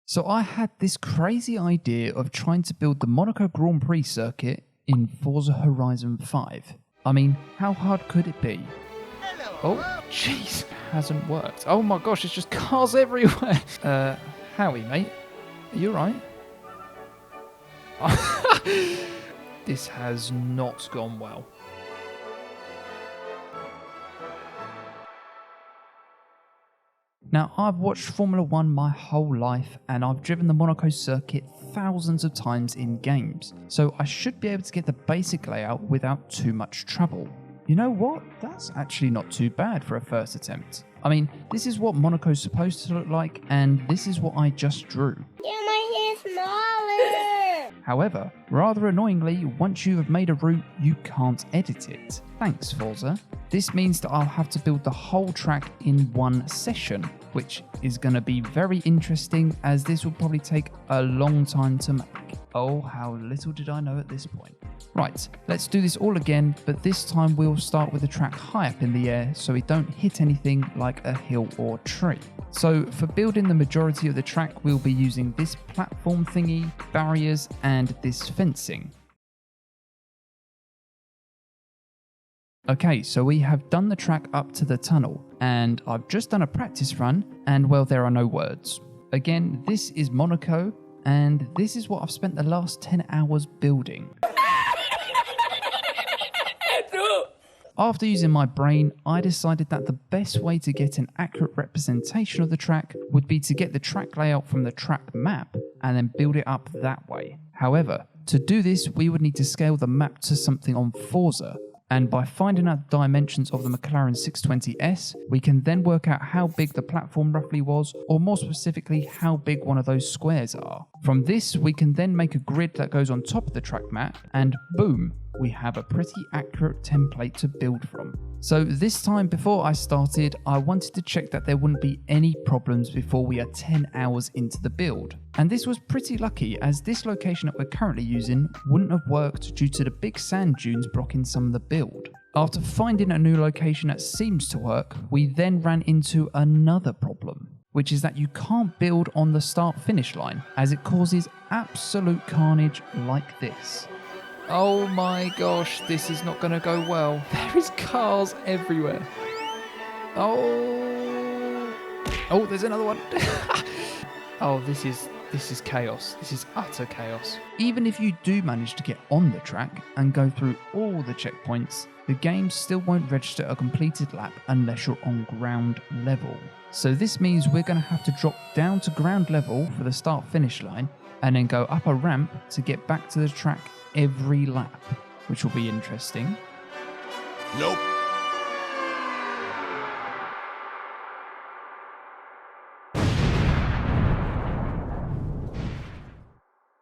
So I had this crazy idea of trying to build the Monaco Grand Prix circuit in Forza Horizon 5. I mean, how hard could it be? Oh, jeez, hasn't worked. Oh my gosh, it's just cars everywhere. Howie, mate, are you alright? This has not gone well. Now, I've watched Formula 1 my whole life and I've driven the Monaco circuit thousands of times in games, so I should be able to get the basic layout without too much trouble. You know what? That's actually not too bad for a first attempt. I mean, this is what Monaco's supposed to look like, and this is what I just drew. Yeah, my hair's smaller! However, rather annoyingly, once you have made a route, you can't edit it. Thanks, Forza. This means that I'll have to build the whole track in one session, which is going to be very interesting as this will probably take a long time to make. Oh, how little did I know at this point. Right, let's do this all again, but this time we'll start with the track high up in the air so we don't hit anything like a hill or tree. So for building the majority of the track, we'll be using this platform thingy, barriers, and this fencing. Okay, so we have done the track up to the tunnel, and I've just done a practice run, and well, there are no words. Again, this is Monaco, and this is what I've spent the last 10 hours building. After using my brain, I decided that the best way to get an accurate representation of the track would be to get the track layout from the track map and then build it up that way. However, to do this, we would need to scale the map to something on Forza, and by finding out the dimensions of the McLaren 620S, we can then work out how big the platform roughly was, or more specifically, how big one of those squares are. From this, we can then make a grid that goes on top of the track map, and boom, we have a pretty accurate template to build from. So this time before I started, I wanted to check that there wouldn't be any problems before we are 10 hours into the build. And this was pretty lucky, as this location that we're currently using wouldn't have worked due to the big sand dunes blocking some of the build. After finding a new location that seems to work, we then ran into another problem, which is that you can't build on the start-finish line, as it causes absolute carnage like this. Oh my gosh, this is not going to go well. There is cars everywhere. Oh, there's another one. Oh, this is chaos. This is utter chaos. Even if you do manage to get on the track and go through all the checkpoints, the game still won't register a completed lap unless you're on ground level. So this means we're going to have to drop down to ground level for the start-finish line and then go up a ramp to get back to the track every lap, which will be interesting. Nope.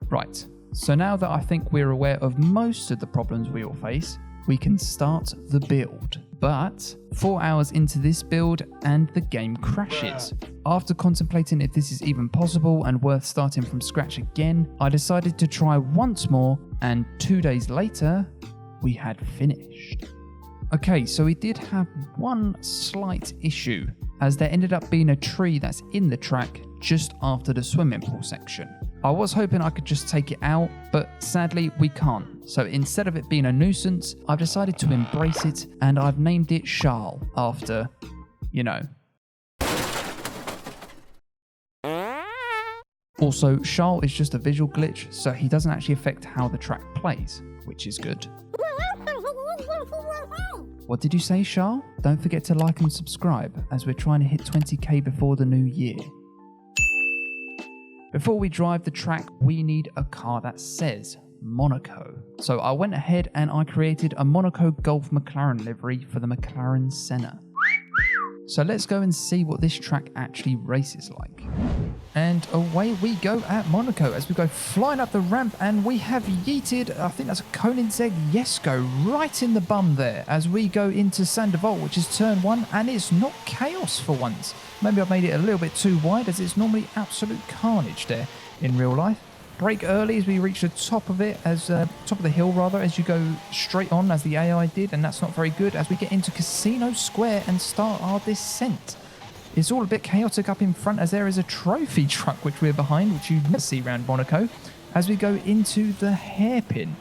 Right, so now that I think we're aware of most of the problems we will face, we can start the build. But 4 hours into this build and the game crashes. After contemplating if this is even possible and worth starting from scratch again, I decided to try once more, and 2 days later, we had finished. Okay, so we did have one slight issue, as there ended up being a tree that's in the track just after the swimming pool section. I was hoping I could just take it out, but sadly we can't. So instead of it being a nuisance, I've decided to embrace it, and I've named it Charles after, you know. Also, Charles is just a visual glitch, so he doesn't actually affect how the track plays, which is good. What did you say, Charles? Don't forget to like and subscribe, as we're trying to hit 20k before the new year. Before we drive the track, we need a car that says Monaco. So I went ahead and I created a Monaco Gulf McLaren livery for the McLaren Senna. So let's go and see what this track actually races like. And away we go at Monaco as we go flying up the ramp, and we have yeeted, I think that's a Koenigsegg Jesko right in the bum there as we go into Sandoval, which is turn 1, and it's not chaos for once. Maybe I've made it a little bit too wide, as it's normally absolute carnage there in real life. Brake early as we reach the top of it, top of the hill rather, as you go straight on as the AI did, and that's not very good as we get into Casino Square and start our descent. It's all a bit chaotic up in front as there is a trophy truck which we're behind, which you never see around Monaco, as we go into the hairpin.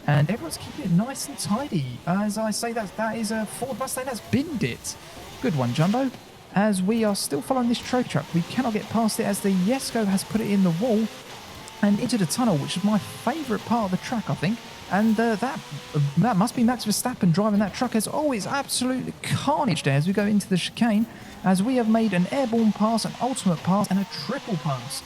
And everyone's keeping it nice and tidy. As I say, that is a Ford Mustang that's binned it. Good one, Jumbo. As we are still following this trophy truck, we cannot get past it as the Jesko has put it in the wall and into the tunnel, which is my favourite part of the track, I think. And that must be Max Verstappen driving that truck, as it's absolutely carnage there as we go into the chicane, as we have made an airborne pass, an ultimate pass and a triple pass.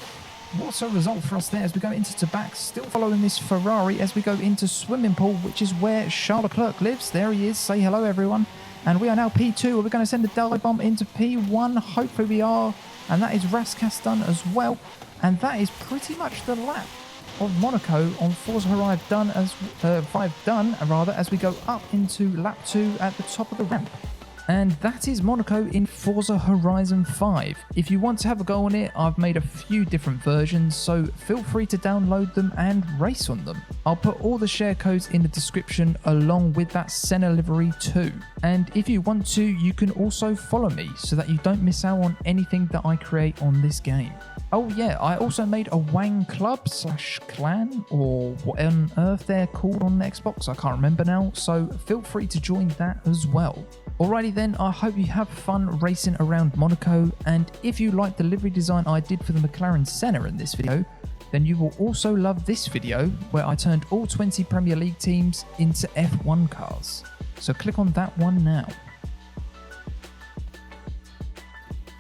What a result for us there as we go into Tabac, still following this Ferrari as we go into Swimming Pool, which is where Charles Leclerc lives. There he is. Say hello, everyone. And we are now P2. We're going to send a dive bomb into P1. Hopefully we are. And that is Raskas done as well. And that is pretty much the lap of Monaco on Forza Horizon as we go up into lap 2 at the top of the ramp. And that is Monaco in Forza Horizon 5. If you want to have a go on it, I've made a few different versions, so feel free to download them and race on them. I'll put all the share codes in the description along with that Senna livery too. And if you want to, you can also follow me so that you don't miss out on anything that I create on this game. Oh yeah, I also made a Wang Club / clan, or what on earth they're called on Xbox, I can't remember now, so feel free to join that as well. Alrighty then, I hope you have fun racing around Monaco, and if you like the livery design I did for the McLaren Senna in this video, then you will also love this video where I turned all 20 Premier League teams into F1 cars. So click on that one now.